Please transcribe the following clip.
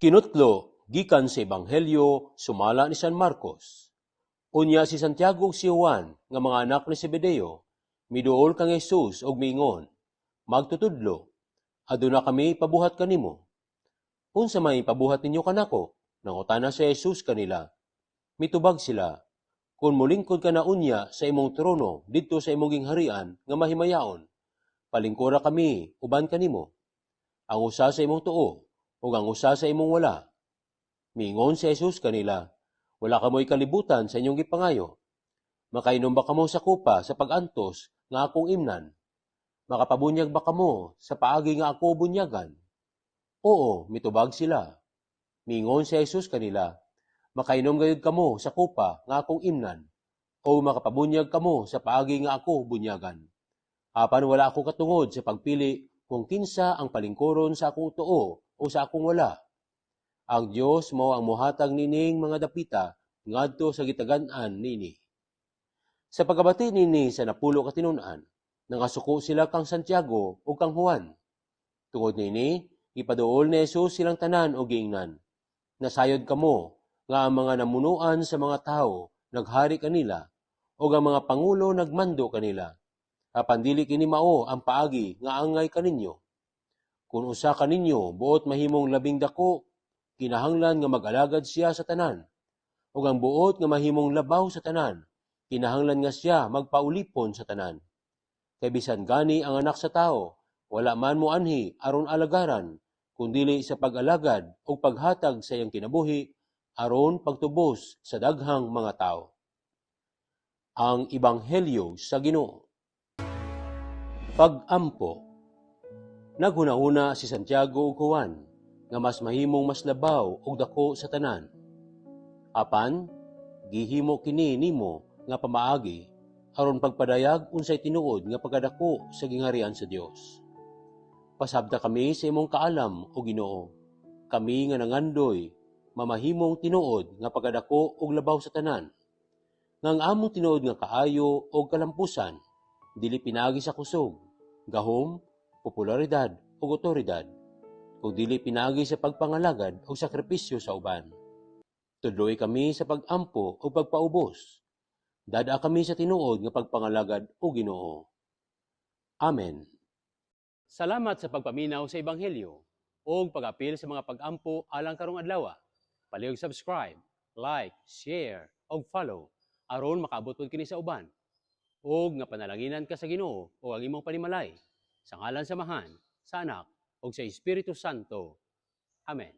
Kinutlo, gikan sa Ebanghelyo, sumala ni San Marcos. Unya si Santiago ug si Juan, nga mga anak ni Zebedeo, miduol kang Jesus og miingon, magtutudlo, aduna kami pabuhat kanimo. Unsa may pabuhat ninyo kanako? Nangutana si Jesus kanila. Mitubag sila, kung mulingkod ka na unya sa imong trono didto sa imong gingharian nga mahimayaon, palingkura kami uban kanimo. Ang usa sa imong tuo ug ang usa sa imong wala. Miingon si Jesus kanila, wala kamoy kalibutan sa inyong gipangayo. Makainom ba kamo sa kupa sa pag-antos nga akong imnan? Makapabunyag ba kamo sa paagi nga ako bunyagan? Oo, mitubag sila. Miingon si Jesus kanila, makainom gayud kamo sa kupa nga akong imnan, o makapabunyag kamo sa paagi nga ako bunyagan. Apan wala ako katungod sa pagpili kung kinsa ang palingkoron sa akong tuo o sa akong wala. Ang Dios mao ang mohatag nining mga dapita ngadto sa gitagan-an nini. Sa pagabati nini sa napulo ka tinun-an, nangasuko sila kang Santiago ug kang Juan. Tungod nini, ipaduol ni Jesus silang tanan og giingnan. Nasayod kamo nga ang mga namunuan sa mga tawo naghari kanila o ang mga pangulo nagmando kanila. Apan dili kini mao ang paagi nga angay kaninyo. Kung usa kaninyo buot mahimong labing dako, kinahanglan nga mag-alagad siya sa tanan. O ang buot nga mahimong labaw sa tanan, kinahanglan nga siya magpaulipon sa tanan. Kay bisan gani ang anak sa tao, wala man mo anhi aron alagaran, kundili sa pag-alagad o paghatag sa iyang kinabuhi, aron pagtubos sa daghang mga tao. Ang Ebanghelyo sa Ginoo. Pag-ampo. Naghuna-huna si Santiago ug Juan, nga mas mahimong mas labaw og dako sa tanan. Apan, gihimo kini nimo nga pamaagi, aron pagpadayag unsay tinuod nga pagkadako sa gingharian sa Dios. Pasabta kami sa imong kaalam o Ginoo. Kami nga nangandoy, mamahimong tinuod nga pagkadako og labaw sa tanan. Nga ang among tinuod nga kaayo o kalampusan, dili pinagi sa kusog, gahom, popularidad o otoridad, kung dili pinagi sa pagpangalagad o sakripisyo sa uban. Tudloy kami sa pag-ampo o pagpaubos. Dada kami sa tinuod nga pagpangalagad o Ginoo. Amen. Salamat sa pagpaminaw sa Ebanghelyo o pag-apil sa mga pag-ampo alang karong adlaw. Palihog subscribe, like, share, o follow aron makaabot pod kini sa uban. Og nga panalanginan ka sa Ginoo o ang imong panimalay sa ngalan sa Amahan, sa Anak, ug sa Espiritu Santo. Amen.